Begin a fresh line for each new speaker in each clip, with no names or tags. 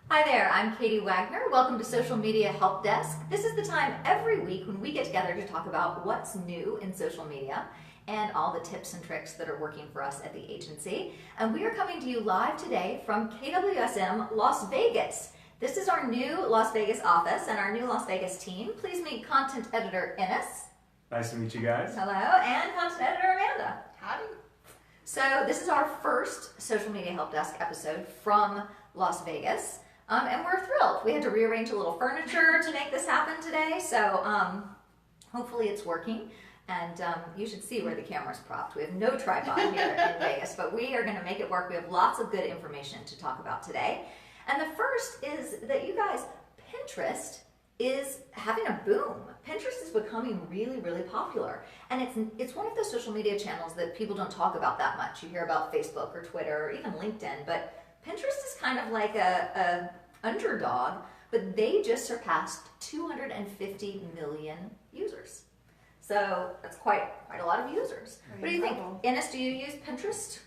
Hi there, I'm Katie Wagner. Welcome to Social Media Help Desk. This is the time every week when we get together to talk about what's new in social media and all the tips and tricks that are working for us at the agency. And we are coming to you live today from KWSM Las Vegas. This is our new Las Vegas office and our new Las Vegas team. Please meet content editor Ennis.
Nice to meet you guys.
Hello, and content editor Amanda.
Howdy.
So this is our first Social Media Help Desk episode from Las Vegas. And we're thrilled. We had to rearrange a little furniture to make this happen today, so hopefully it's working. And you should see where the camera's propped. We have no tripod here in Vegas, but we are going to make it work. We have lots of good information to talk about today. And the first is that you guys, Pinterest is having a boom. Pinterest is becoming really, really popular. And it's one of those social media channels that people don't talk about that much. You hear about Facebook or Twitter or even LinkedIn, but Pinterest is kind of like a underdog, but they just surpassed 250 million users. So that's quite a lot of users. What do you think? Ennis, do you use Pinterest?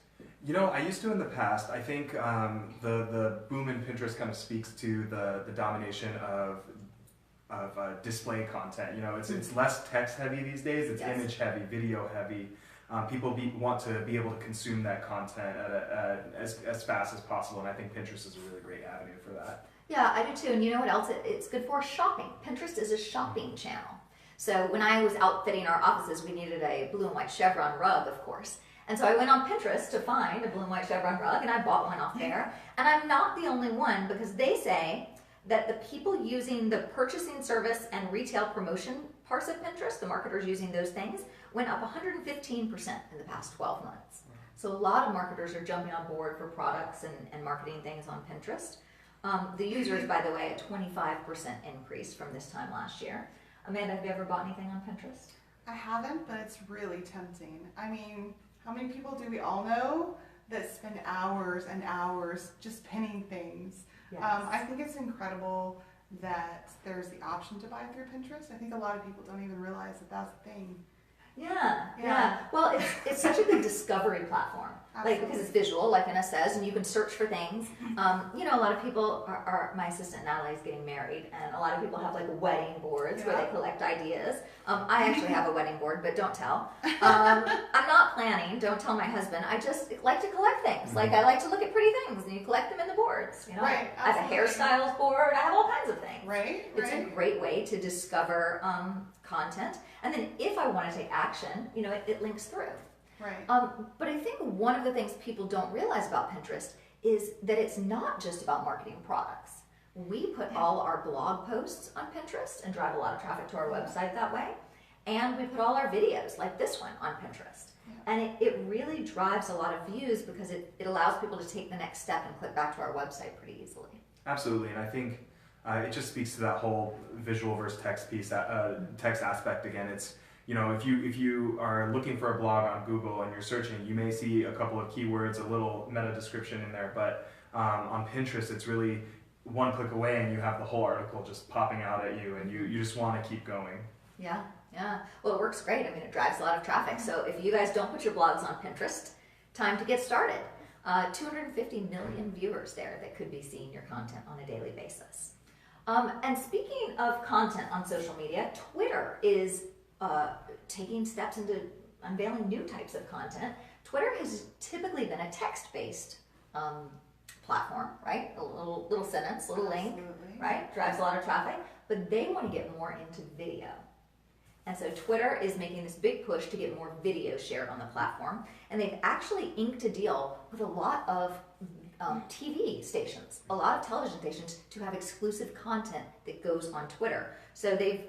You know, I used to in the past. I think the boom in Pinterest kind of speaks to the domination of display content. You know, it's less text heavy these days. It's image heavy, video heavy. People want to be able to consume that content as fast as possible, and I think Pinterest is a really great avenue for that.
Yeah, I do too. And you know what else it's good for? Shopping. Pinterest is a shopping channel. So when I was outfitting our offices, we needed a blue and white chevron rug, of course. And so I went on Pinterest to find a blue and white chevron rug, and I bought one off there. And I'm not the only one, because they say that the people using the purchasing service and retail promotion parts of Pinterest, the marketers using those things, went up 115% in the past 12 months. So a lot of marketers are jumping on board for products and marketing things on Pinterest. The users, by the way, a 25% increase from this time last year. Amanda, have you ever bought anything on Pinterest?
I haven't, but it's really tempting. I mean, how many people do we all know that spend hours and hours just pinning things?
Yes.
I think it's incredible that there's the option to buy through Pinterest. I think a lot of people don't even realize that that's a thing.
Yeah. Well, it's such a good discovery platform. Like, because it's visual, like Anna says, and you can search for things. You know, a lot of people are my assistant Natalie is getting married, and a lot of people have like wedding boards where they collect ideas. I actually have a wedding board, but don't tell. I'm not planning. Don't tell my husband. I just like to collect things. Like, I like to look at pretty things, and you collect them in the boards. You know,
Right,
I have a hairstyles board. I have all kinds of things.
Right.
It's a great way to discover content, and then if I want to take action, you know, it links through.
Right.
But I think one of the things people don't realize about Pinterest is that it's not just about marketing products. We put all our blog posts on Pinterest and drive a lot of traffic to our website that way, and we put all our videos, like this one, on Pinterest. And it really drives a lot of views because it allows people to take the next step and click back to our website pretty easily.
Absolutely, and I think it just speaks to that whole visual versus text piece, text aspect again. It's, you know, if you are looking for a blog on Google and you're searching, you may see a couple of keywords, a little meta description in there, but on Pinterest, it's really one click away and you have the whole article just popping out at you, and you just want to keep going.
Yeah. Well, it works great. I mean, it drives a lot of traffic. So if you guys don't put your blogs on Pinterest, time to get started. 250 million viewers there that could be seeing your content on a daily basis. And speaking of content on social media, Twitter is taking steps into unveiling new types of content. Twitter has typically been a text-based platform, right? A little sentence, little link, right? Drives a lot of traffic, but they want to get more into video. And so Twitter is making this big push to get more video shared on the platform, and they've actually inked a deal with a lot of TV stations, a lot of television stations, to have exclusive content that goes on Twitter. So they've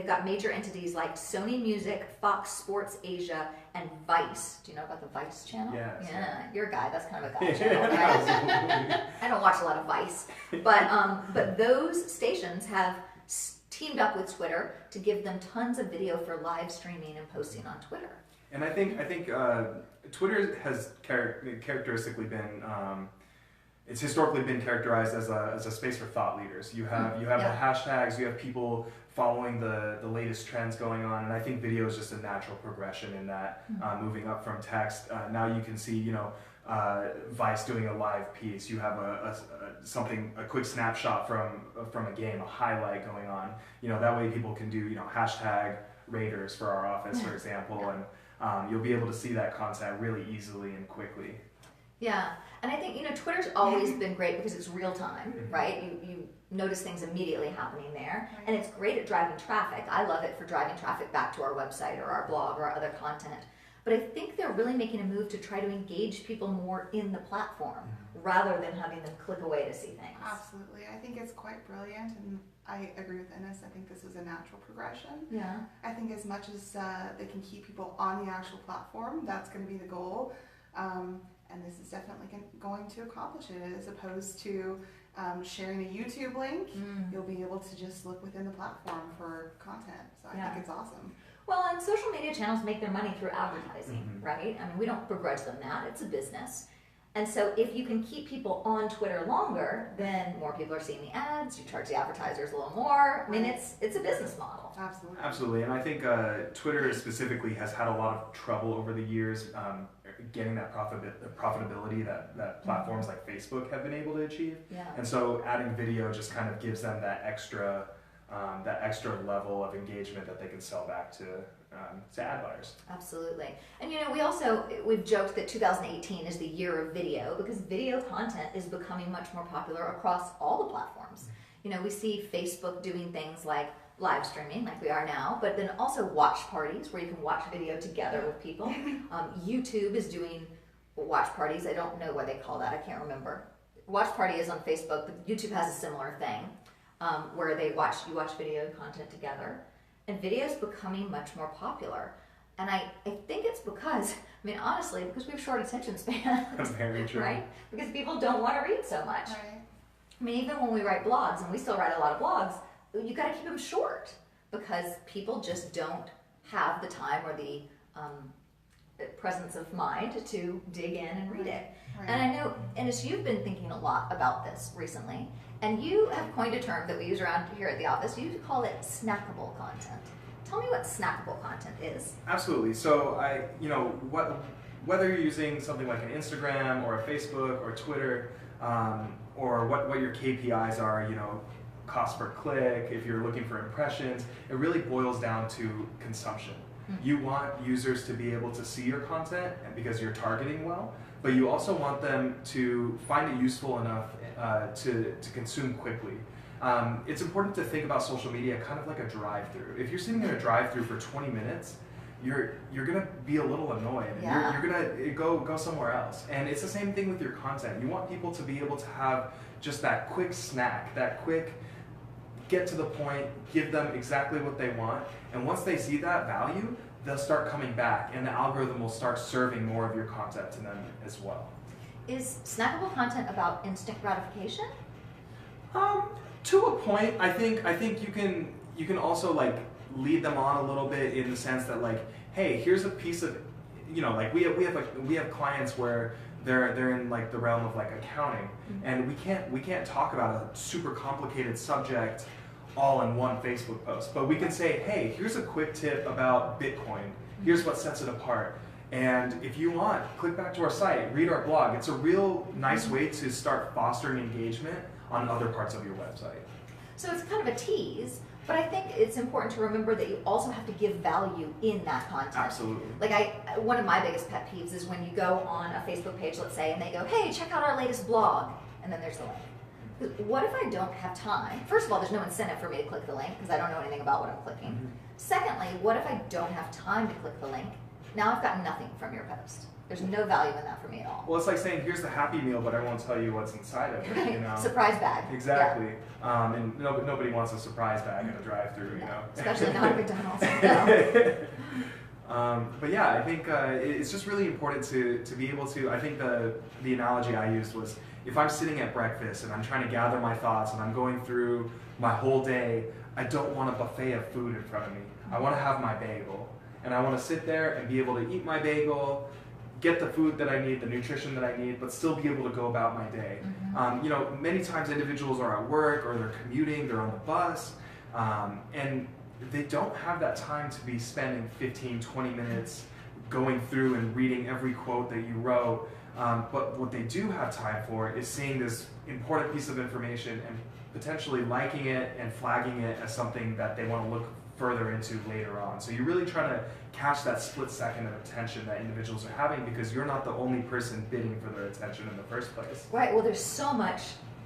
got major entities like Sony Music, Fox Sports Asia, and Vice. Do you know about the Vice channel?
Yes.
Yeah, you're a guy. That's kind of a guy channel, right? I don't watch a lot of Vice, but those stations have teamed up with Twitter to give them tons of video for live streaming and posting on Twitter.
And I think Twitter has characteristically been, it's historically been characterized as a space for thought leaders. You have the hashtags, you have people following the latest trends going on, and I think video is just a natural progression in that, moving up from text. Now you can see, you know, Vice doing a live piece. You have a quick snapshot from a game, a highlight going on. That way people can do hashtag Raiders for our office, for example, and you'll be able to see that content really easily and quickly.
Yeah, and I think Twitter's always been great because it's real time, right? You notice things immediately happening there, and it's great at driving traffic. I love it for driving traffic back to our website or our blog or our other content. But I think they're really making a move to try to engage people more in the platform rather than having them click away to see things.
Absolutely. I think it's quite brilliant, and I agree with Ines. I think this is a natural progression.
Yeah.
I think as much as they can keep people on the actual platform, that's going to be the goal. And this is definitely going to accomplish it, as opposed to sharing a YouTube link. You'll be able to just look within the platform for content. So I think it's awesome.
Well, and social media channels make their money through advertising, right? I mean, we don't begrudge them that. It's a business. And so if you can keep people on Twitter longer, then more people are seeing the ads, you charge the advertisers a little more. I mean, it's a business model.
Absolutely.
Absolutely, and I think Twitter specifically has had a lot of trouble over the years getting that profitability that platforms like Facebook have been able to achieve.
Yeah.
And so adding video just kind of gives them that extra level of engagement that they can sell back to ad buyers.
Absolutely. And we've joked that 2018 is the year of video because video content is becoming much more popular across all the platforms. We see Facebook doing things like live streaming like we are now, but then also watch parties where you can watch video together with people. YouTube is doing watch parties. I don't know what they call that. I can't remember. Watch party is on Facebook, but YouTube has a similar thing where you watch video content together. And video is becoming much more popular. And I think it's because we have short attention spans.
Very true.
Right? Because people don't want to read so much.
Right.
I mean, even when we write blogs, and we still write a lot of blogs, you got to keep them short because people just don't have the time or the presence of mind to dig in and read it.
Right.
And I know, Ines, you've been thinking a lot about this recently, and you have coined a term that we use around here at the office. You call it snackable content. Tell me what snackable content is.
Absolutely. So whether you're using something like an Instagram or a Facebook or Twitter, or what your KPIs are, cost per click, if you're looking for impressions, it really boils down to consumption. You want users to be able to see your content because you're targeting well, but you also want them to find it useful enough to consume quickly. It's important to think about social media kind of like a drive-through. If you're sitting in a drive-through for 20 minutes, you're gonna be a little annoyed.
Yeah.
You're gonna go somewhere else. And it's the same thing with your content. You want people to be able to have just that quick snack, that quick get to the point, give them exactly what they want, and once they see that value, they'll start coming back, and the algorithm will start serving more of your content to them as well.
Is snackable content about instant gratification?
To a point, I think you can also lead them on a little bit in the sense that hey, here's a piece of, we have clients where they're in the realm of accounting, and we can't talk about a super complicated subject all in one Facebook post, but we can say, hey, here's a quick tip about Bitcoin. Here's what sets it apart. And if you want, click back to our site, read our blog. It's a real nice way to start fostering engagement on other parts of your website.
So it's kind of a tease, but I think it's important to remember that you also have to give value in that content.
Absolutely.
One of my biggest pet peeves is when you go on a Facebook page, let's say, and they go, hey, check out our latest blog, and then there's the link. What if I don't have time? First of all, there's no incentive for me to click the link because I don't know anything about what I'm clicking. Secondly, what if I don't have time to click the link? Now I've got nothing from your post. There's no value in that for me at all.
Well, it's like saying, here's the Happy Meal, but I won't tell you what's inside of it.
Right. Surprise bag.
Exactly. Yeah. And nobody wants a surprise bag in a drive-through,
Especially not at McDonald's. No.
But yeah, I think it's just really important to be able to, I think the analogy I used was, if I'm sitting at breakfast and I'm trying to gather my thoughts and I'm going through my whole day, I don't want a buffet of food in front of me. I want to have my bagel. And I want to sit there and be able to eat my bagel, get the food that I need, the nutrition that I need, but still be able to go about my day. Many times individuals are at work or they're commuting, they're on the bus, and they don't have that time to be spending 15, 20 minutes going through and reading every quote that you wrote. But what they do have time for is seeing this important piece of information and potentially liking it and flagging it as something that they want to look further into later on. So you're really trying to catch that split second of attention that individuals are having, because you're not the only person bidding for their attention in the first place.
Right, well, there's so much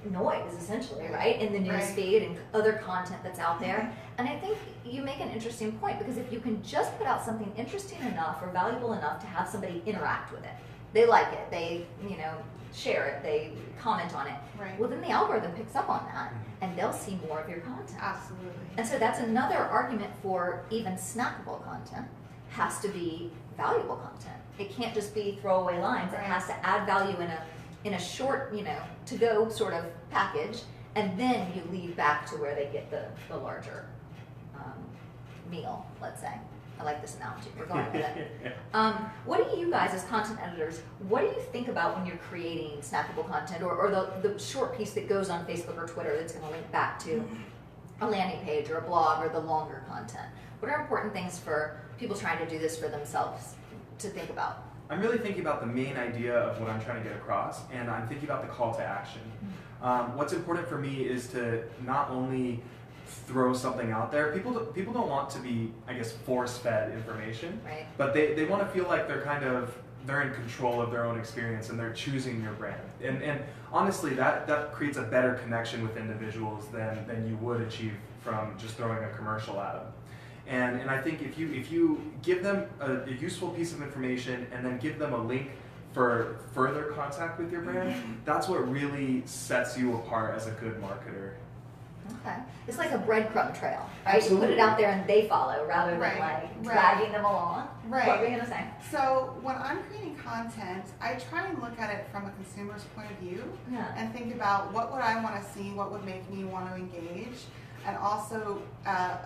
noise, essentially, right, in the news feed and other content that's out there. And I think you make an interesting point, because if you can just put out something interesting enough or valuable enough to have somebody interact with it, they like it, they, share it, they comment on it, well, then the algorithm picks up on that and they'll see more of your content.
Absolutely.
And so that's another argument for even snackable content has to be valuable content. It can't just be throwaway lines. It has to add value in a short, to go sort of package, and then you lead back to where they get the larger meal, let's say. I like this analogy. We're going with it. What do you guys, as content editors, what do you think about when you're creating snackable content, or the short piece that goes on Facebook or Twitter that's going to link back to a landing page or a blog, or the longer content? What are important things for people trying to do this for themselves to think about?
I'm really thinking about the main idea of what I'm trying to get across, and I'm thinking about the call to action. What's important for me is to not only throw something out there. People don't want to be, I guess, force-fed information,
right?
But they want to feel like they're in control of their own experience and they're choosing your brand. And honestly, that creates a better connection with individuals than you would achieve from just throwing a commercial at them. And I think if you give them a useful piece of information and then give them a link for further contact with your brand, that's what really sets you apart as a good marketer.
Okay. It's like a breadcrumb trail, right?
Absolutely.
You put it out there and they follow rather than dragging them along.
Right.
What were you going to say?
So when I'm creating content, I try and look at it from a consumer's point of view and think about what would I want to see, what would make me want to engage. And also,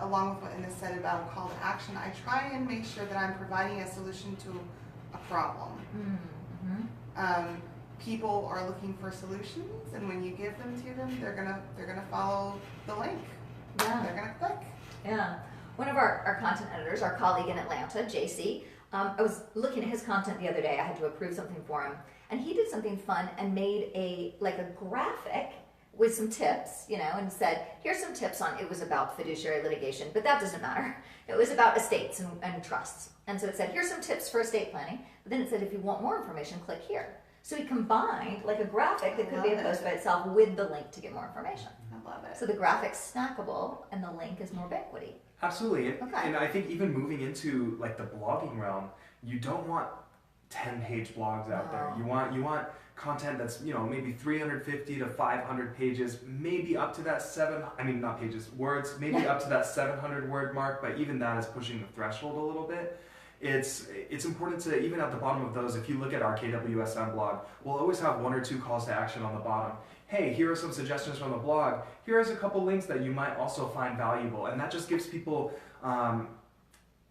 along with what Inna said about call to action, I try and make sure that I'm providing a solution to a problem. People are looking for solutions, and when you give them to them, they're gonna follow the link.
Yeah.
They're gonna click.
Yeah. One of our content editors, our colleague in Atlanta, JC, I was looking at his content the other day. I had to approve something for him, and he did something fun and made a graphic with some tips, and said, here's some tips on, it was about fiduciary litigation, but that doesn't matter. It was about estates and trusts. And so it said, here's some tips for estate planning, but then it said, if you want more information, click here. So he combined like a graphic that could be a post by itself with the link to get more information.
I love it.
So the graphic's snackable and the link is more ubiquity.
Absolutely. And I think even moving into like the blogging realm, you don't want 10-page blogs out there. You want content that's, maybe 350 to 500 pages, maybe up to that words, maybe up to that 700 word mark, but even that is pushing the threshold a little bit. It's important to, even at the bottom of those, if you look at our KWSM blog, we'll always have 1 or 2 calls to action on the bottom. Hey, here are some suggestions from the blog. Here's a couple links that you might also find valuable. And that just gives people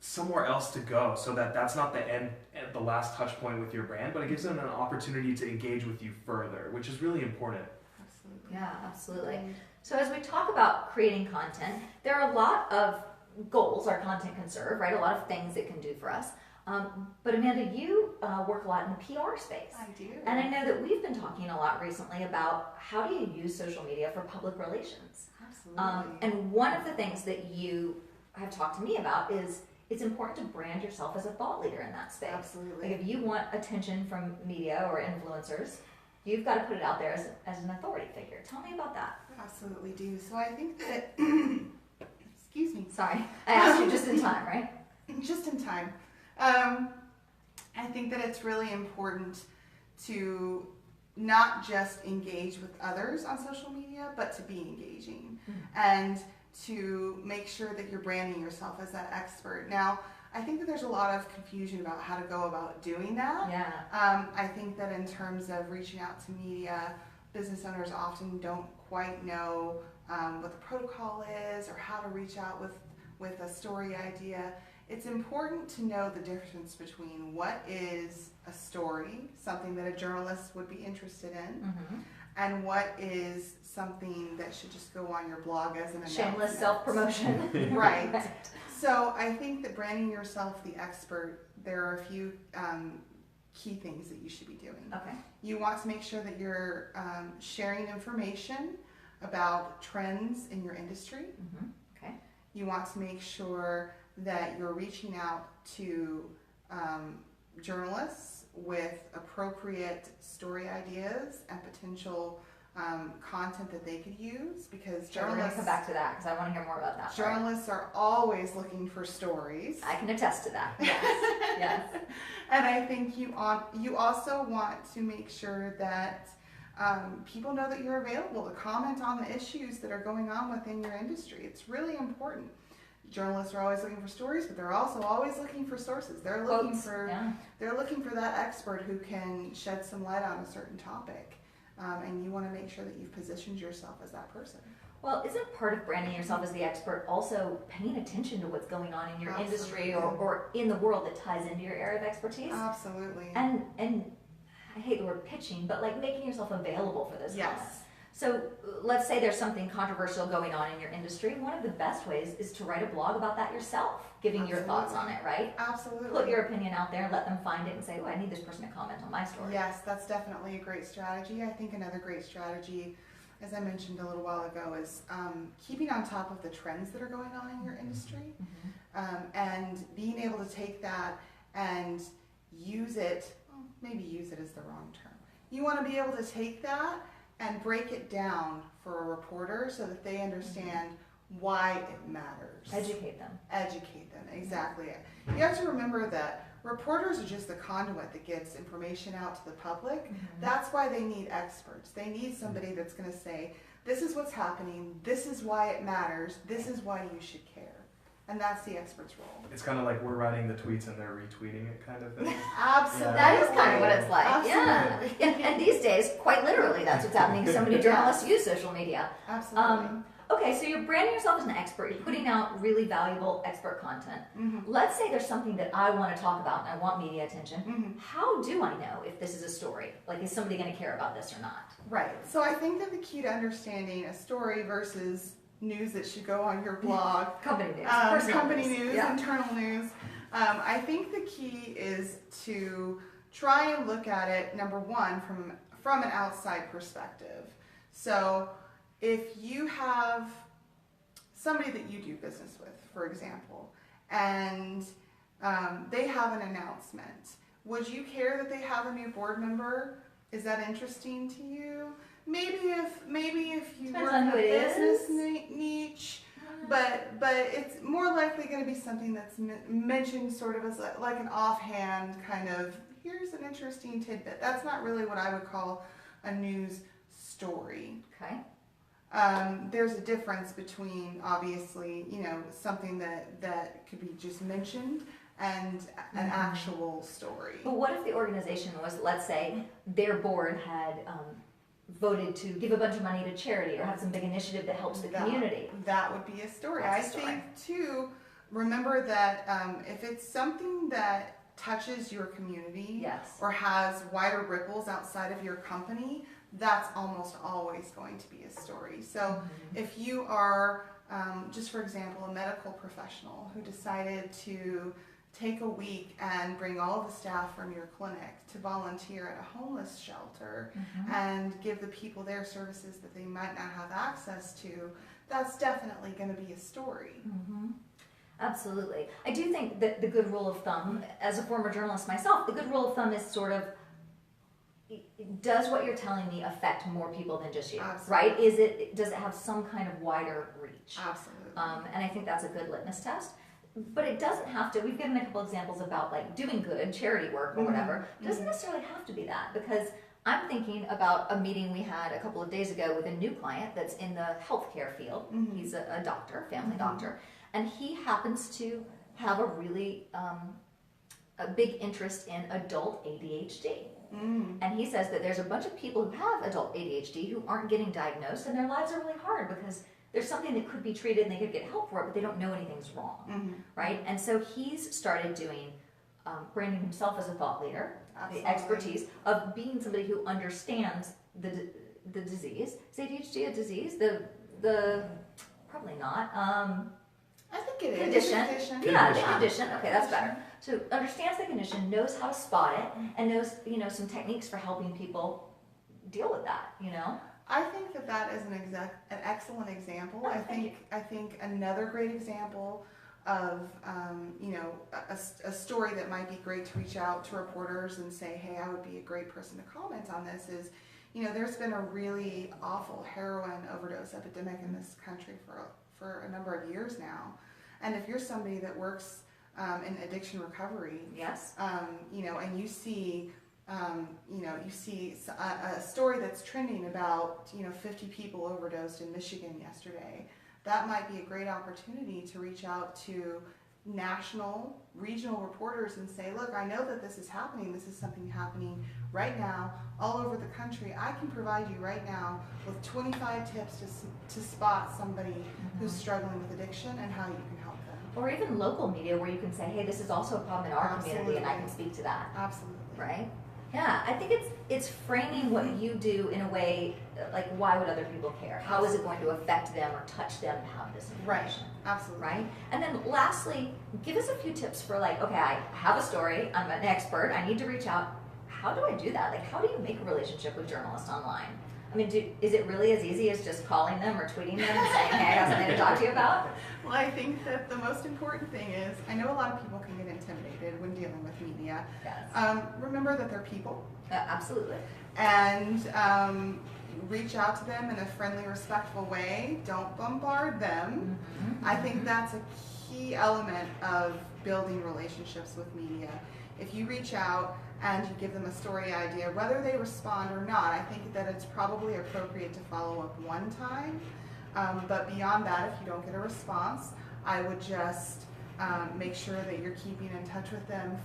somewhere else to go, so that's not the last touch point with your brand, but it gives them an opportunity to engage with you further, which is really important.
Absolutely.
Yeah, absolutely. So as we talk about creating content, there are a lot of goals our content can serve, right? A lot of things it can do for us. But Amanda, you work a lot in the PR space.
I do.
And I know that we've been talking a lot recently about how do you use social media for public relations.
Absolutely.
And one of the things that you have talked to me about is it's important to brand yourself as a thought leader in that space.
Absolutely.
Like if you want attention from media or influencers, you've got to put it out there as an authority figure. Tell me about that.
Absolutely do. So I think that, excuse me.
Sorry, I asked you just in time, right?
Just in time. I think that it's really important to not just engage with others on social media, but to be engaging and to make sure that you're branding yourself as that expert. Now, I think that there's a lot of confusion about how to go about doing that.
Yeah.
I think that in terms of reaching out to media, business owners often don't quite know what the protocol is or how to reach out with a story idea. It's important to know the difference between what is a story, something that a journalist would be interested in, and what is something that should just go on your blog as an announcement.
Shameless self-promotion.
Right. So I think that branding yourself the expert, there are a few key things that you should be doing.
Okay.
You want to make sure that you're sharing information about trends in your industry.
Okay.
You want to make sure that you're reaching out to journalists with appropriate story ideas and potential content that they could use, because
Sure, we're going to come back to that because I want to hear more about that.
journalists are always looking for stories.
I can attest to that. Yes. Yes.
And I think you also want to make sure that people know that you're available to comment on the issues that are going on within your industry. It's really important. Journalists are always looking for stories, but they're also always looking for sources. They're looking
Quotes,
for
yeah.
they're looking for that expert who can shed some light on a certain topic. And you want to make sure that you've positioned yourself as that person.
Well, isn't part of branding yourself as the expert also paying attention to what's going on in your industry or in the world that ties into your area of expertise?
Absolutely.
And I hate the word pitching, but like making yourself available for those comments.
Yes.
So let's say there's something controversial going on in your industry. One of the best ways is to write a blog about that yourself, giving your thoughts on it, right?
Absolutely.
Put your opinion out there, let them find it and say, oh, I need this person to comment on my story.
Yes, that's definitely a great strategy. I think another great strategy, as I mentioned a little while ago, is keeping on top of the trends that are going on in your industry, and being able to take that and use it, well, maybe use it is the wrong term. You want to be able to take that and break it down for a reporter so that they understand why it matters.
Educate them.
Educate them, exactly. You have to remember that reporters are just the conduit that gets information out to the public. That's why they need experts. They need somebody that's going to say, this is what's happening, this is why it matters, this is why you should care. And that's the expert's role.
It's kind of like we're writing the tweets and they're retweeting it, kind of thing.
Absolutely.
That is kind of what it's like.
Absolutely.
Yeah. And these days, quite literally, that's what's happening. So many journalists use social media.
Absolutely.
Okay, so you're branding yourself as an expert. You're putting out really valuable expert content. Let's say there's something that I want to talk about and I want media attention. How do I know if this is a story? Like, is somebody going to care about this or not?
Right. So I think that the key to understanding a story versus news that should go on your blog,
Company news.
company news,
Yeah.
internal news. I think the key is to try and look at it, number one, from an outside perspective. So if you have somebody that you do business with, for example, and they have an announcement, would you care that they have a new board member? Is that interesting to you? Maybe if you
Depends
work
on
in
who
a
it
business
is.
niche, but it's more likely going to be something that's mentioned sort of as like an offhand kind of, here's an interesting tidbit. That's not really what I would call a news story.
Okay.
There's a difference between, obviously, something that could be just mentioned and an actual story.
But what if the organization was, let's say, their board had voted to give a bunch of money to charity or have some big initiative that helps the community?
That would be a story.
That's a
I
story.
think, too, remember that if it's something that touches your community
Yes.
or has wider ripples outside of your company, that's almost always going to be a story. So if you are, just for example, a medical professional who decided to take a week and bring all of the staff from your clinic to volunteer at a homeless shelter and give the people their services that they might not have access to, that's definitely going to be a story.
Absolutely. I do think that the good rule of thumb, as a former journalist myself, the good rule of thumb is sort of, does what you're telling me affect more people than just you?
Absolutely.
Right? Does it have some kind of wider reach?
Absolutely.
And I think that's a good litmus test. But it doesn't have to. We've given a couple examples about like doing good, charity work or whatever. It doesn't necessarily have to be that, because I'm thinking about a meeting we had a couple of days ago with a new client that's in the healthcare field. He's a doctor, family doctor, and he happens to have a really a big interest in adult ADHD. And he says that there's a bunch of people who have adult ADHD who aren't getting diagnosed, and their lives are really hard because there's something that could be treated and they could get help for it, but they don't know anything's wrong, right? And so he's started doing, branding himself as a thought leader, the expertise of being somebody who understands the disease. Is ADHD a disease? The probably not.
I think it is.
Condition.
Condition.
Yeah, the
Condition.
condition. Okay, that's better. So understands the condition, knows how to spot it, and knows, some techniques for helping people deal with that,
I think that is an excellent example.
Oh, thank you.
I think another great example of a story that might be great to reach out to reporters and say, hey, I would be a great person to comment on this is, there's been a really awful heroin overdose epidemic in this country for a number of years now, and if you're somebody that works in addiction recovery,
Yes.
And you see. You see a story that's trending about, 50 people overdosed in Michigan yesterday. That might be a great opportunity to reach out to national, regional reporters and say, look, I know that this is happening. This is something happening right now all over the country. I can provide you right now with 25 tips to spot somebody who's struggling with addiction and how you can help them.
Or even local media where you can say, hey, this is also a problem in our community and I can speak to that.
Absolutely.
Right? Yeah, I think it's framing what you do in a way, like, why would other people care? How is it going to affect them or touch them to have this information?
Right, absolutely.
Right? And then lastly, give us a few tips for, like, okay, I have a story, I'm an expert, I need to reach out. How do I do that? Like, how do you make a relationship with journalists online? I mean, is it really as easy as just calling them or tweeting them and saying, hey, I got something to talk to you about?
Well, I think that the most important thing is, I know a lot of people can get intimidated when dealing with media.
Yes.
Remember that they're people.
Absolutely.
And reach out to them in a friendly, respectful way. Don't bombard them.
Mm-hmm.
I think that's a key element of building relationships with media. If you reach out and you give them a story idea, whether they respond or not, I think that it's probably appropriate to follow up one time. But beyond that, if you don't get a response, I would just make sure that you're keeping in touch with them,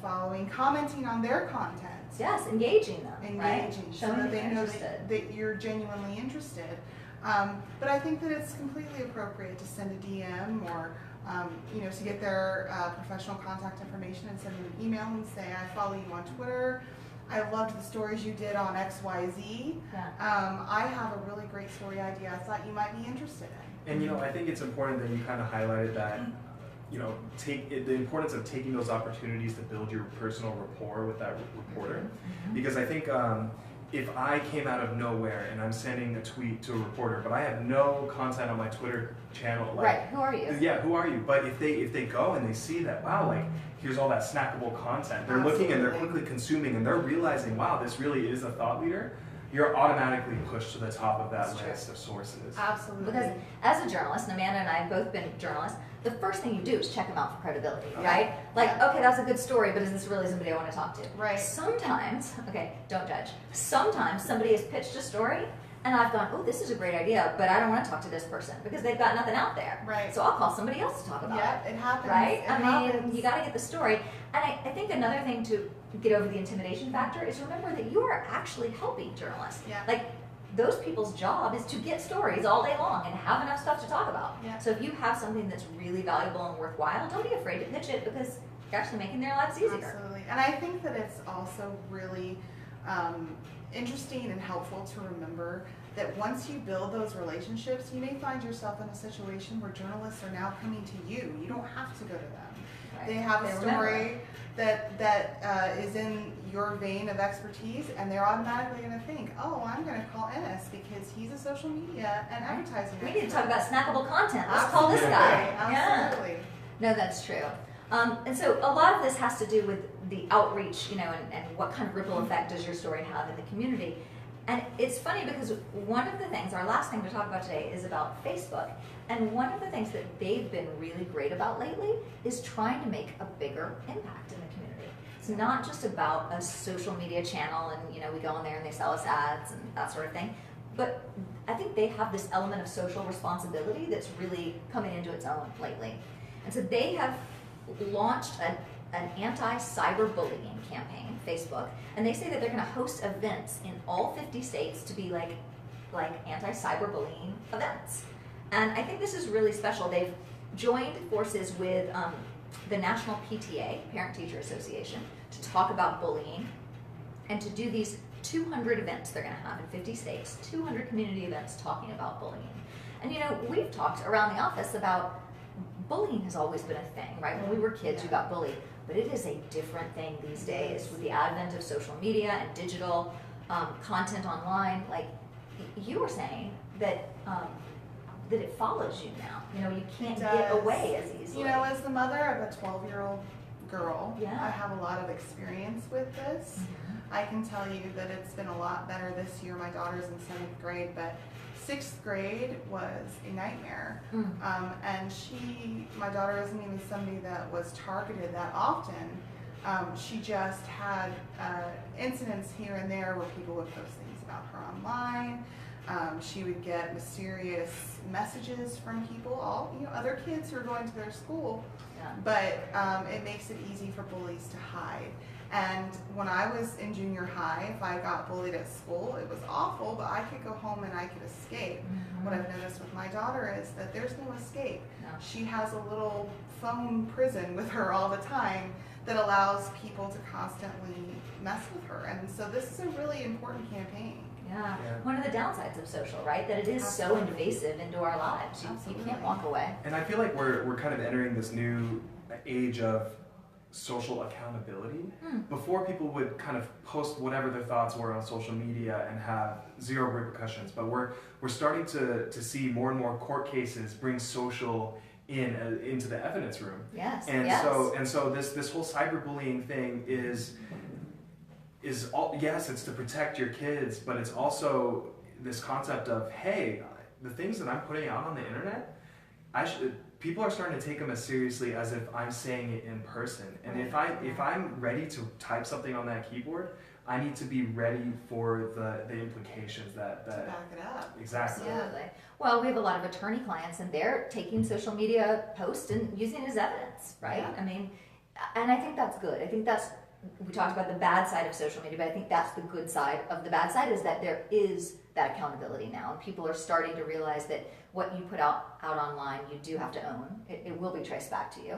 commenting on their content.
Yes, engaging them.
Engaging,
right?
so
Showing
that they know
interested.
that you're genuinely interested. But I think that it's completely appropriate to send a DM or to get their professional contact information and send them an email and say, I follow you on Twitter. I loved the stories you did on XYZ.
Yeah.
I have a really great story idea I thought you might be interested in.
And I think it's important that you kind of highlighted that, the importance of taking those opportunities to build your personal rapport with that reporter.
Mm-hmm.
Because I think if I came out of nowhere and I'm sending a tweet to a reporter, but I have no content on my Twitter channel, like,
Right, who are you?
Yeah, who are you? But if they go and they see that, wow, like, here's all that snackable content, they're looking and they're quickly consuming and they're realizing, wow, this really is a thought leader, you're automatically pushed to the top of that list of sources.
Absolutely.
Because as a journalist, and Amanda and I have both been journalists, the first thing you do is check them out for credibility, right? Like, okay, that's a good story, but is this really somebody I want to talk to?
Right.
Sometimes, okay, don't judge. Sometimes somebody has pitched a story, and I've gone, oh, this is a great idea, but I don't want to talk to this person because they've got nothing out there.
Right.
So I'll call somebody else to talk about
Yeah, it happens.
Right?
It
I mean,
happens.
you got to get the story. And I think another thing to get over the intimidation factor is remember that you are actually helping journalists.
Yeah.
Like, those people's job is to get stories all day long and have enough stuff to talk about.
Yeah.
So if you have something that's really valuable and worthwhile, don't be afraid to pitch it because you're actually making their lives easier.
Absolutely. And I think that it's also really interesting and helpful to remember that once you build those relationships, you may find yourself in a situation where journalists are now coming to you. You don't have to go to them.
Right.
They have a
They
story
remember.
that is in your vein of expertise, and they're automatically going to think, oh, I'm going to call Ennis because he's a social media and advertising
We need to
expert."
talk about snackable content. Let's call this guy.
Absolutely.
No, that's true. And so a lot of this has to do with the outreach, and what kind of ripple effect does your story have in the community. And it's funny because one of the things, our last thing to talk about today is about Facebook. And one of the things that they've been really great about lately is trying to make a bigger impact in the community. It's not just about a social media channel and, we go in there and they sell us ads and that sort of thing. But I think they have this element of social responsibility that's really coming into its own lately. And so they have launched an anti-cyberbullying campaign, Facebook, and they say that they're going to host events in all 50 states to be like anti-cyberbullying events. And I think this is really special. They've joined forces with the National PTA, Parent Teacher Association, to talk about bullying and to do these 200 events they're going to have in 50 states, 200 community events talking about bullying. And we've talked around the office about bullying has always been a thing, right? When we were kids, you got bullied. but it is a different thing these days with the advent of social media and digital content online. Like you were saying that that it follows you now. You know, you can't get away as easily.
You know, as the mother of a 12-year-old girl,
Yeah.
I have a lot of experience with this. I can tell you that it's been a lot better this year. My daughter's in 7th grade, but 6th grade was a nightmare. And my daughter isn't even somebody that was targeted that often. She just had incidents here and there where people would post things about her online. She would get mysterious messages from people, other kids who are going to their school.
Yeah.
But it makes it easy for bullies to hide. And when I was in junior high, if I got bullied at school, it was awful, but I could go home and I could escape. What I've noticed with my daughter is that there's no escape.
No.
She has a little phone prison with her all the time that allows people to constantly mess with her. And so this is a really important campaign.
Yeah. One of the downsides of social, right? That it is so invasive into our lives. You can't walk away.
And I feel like we're kind of entering this new age of social accountability. Before, people would kind of post whatever their thoughts were on social media and have zero repercussions, but we're starting to see more and more court cases bring social into the evidence room.
Yes.
And so this whole cyberbullying thing is all, yes, it's to protect your kids, but it's also this concept of, hey, the things that I'm putting out on the internet, people are starting to take them as seriously as if I'm saying it in person. And if I'm ready to type something on that keyboard, I need to be ready for the implications that
to back it up.
Exactly.
Absolutely. Well, we have a lot of attorney clients, and they're taking social media posts and using it as evidence, right?
Yeah.
I mean, and I think that's good. I think we talked about the bad side of social media, but I think that's the good side of the bad side, is that there is that accountability now, and people are starting to realize that what you put out online, you do have to own. It will be traced back to you,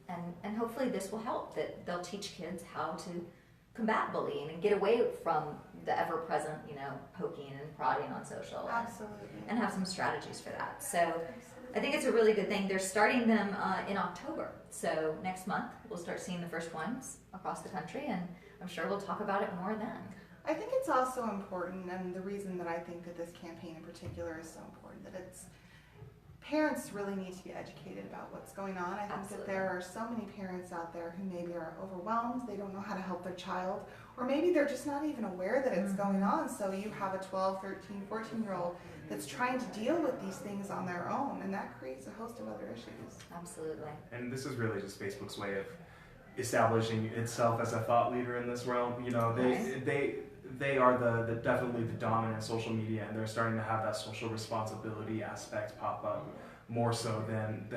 and hopefully this will help. That they'll teach kids how to combat bullying and get away from the ever-present, poking and prodding on social.
Absolutely.
And have some strategies for that. So I think it's a really good thing. They're starting them in October. So next month, we'll start seeing the first ones across the country, and I'm sure we'll talk about it more then.
I think it's also important, and the reason that I think that this campaign in particular is so important, that parents really need to be educated about what's going on. I think
Absolutely.
that there are so many parents out there who maybe are overwhelmed, they don't know how to help their child, or maybe they're just not even aware that it's going on. So you have a 12, 13, 14-year-old that's trying to deal with these things on their own, and that creates a host of other issues.
Absolutely.
And this is really just Facebook's way of establishing itself as a thought leader in this realm. They are the definitely the dominant social media, and they're starting to have that social responsibility aspect pop up more so than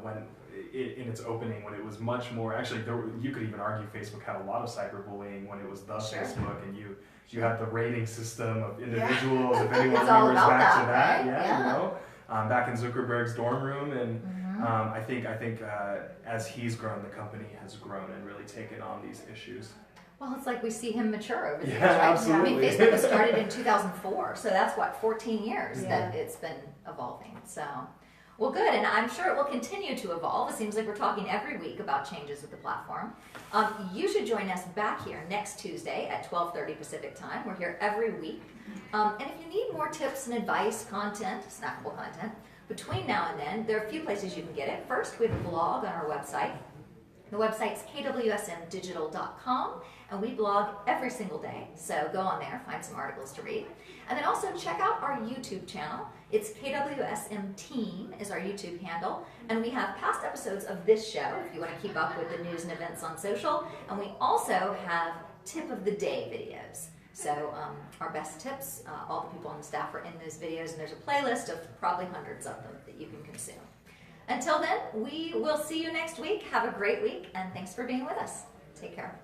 when in its opening, when it was much more. Actually, you could even argue Facebook had a lot of cyberbullying when it was the
Sure.
Facebook, and you had the rating system of individuals. If anyone
It's all
remembers
about
back to
that,
that,
right?
back in Zuckerberg's dorm room, and I think as he's grown, the company has grown and really taken on these issues.
Well, it's like we see him mature over the years,
Yeah,
right?
absolutely.
I mean, Facebook was started in 2004, so that's 14 years
Yeah.
that it's been evolving. So, well, good, and I'm sure it will continue to evolve. It seems like we're talking every week about changes with the platform. You should join us back here next Tuesday at 12:30 Pacific time. We're here every week. And if you need more tips and advice, content, snackable content, between now and then, there are a few places you can get it. First, we have a blog on our website. The website's KWSMdigital.com, and we blog every single day. So go on there, find some articles to read. And then also check out our YouTube channel. It's KWSM Team is our YouTube handle. And we have past episodes of this show if you want to keep up with the news and events on social. And we also have tip of the day videos. So our best tips, all the people on the staff are in those videos, and there's a playlist of probably hundreds of them that you can consume. Until then, we will see you next week. Have a great week, and thanks for being with us. Take care.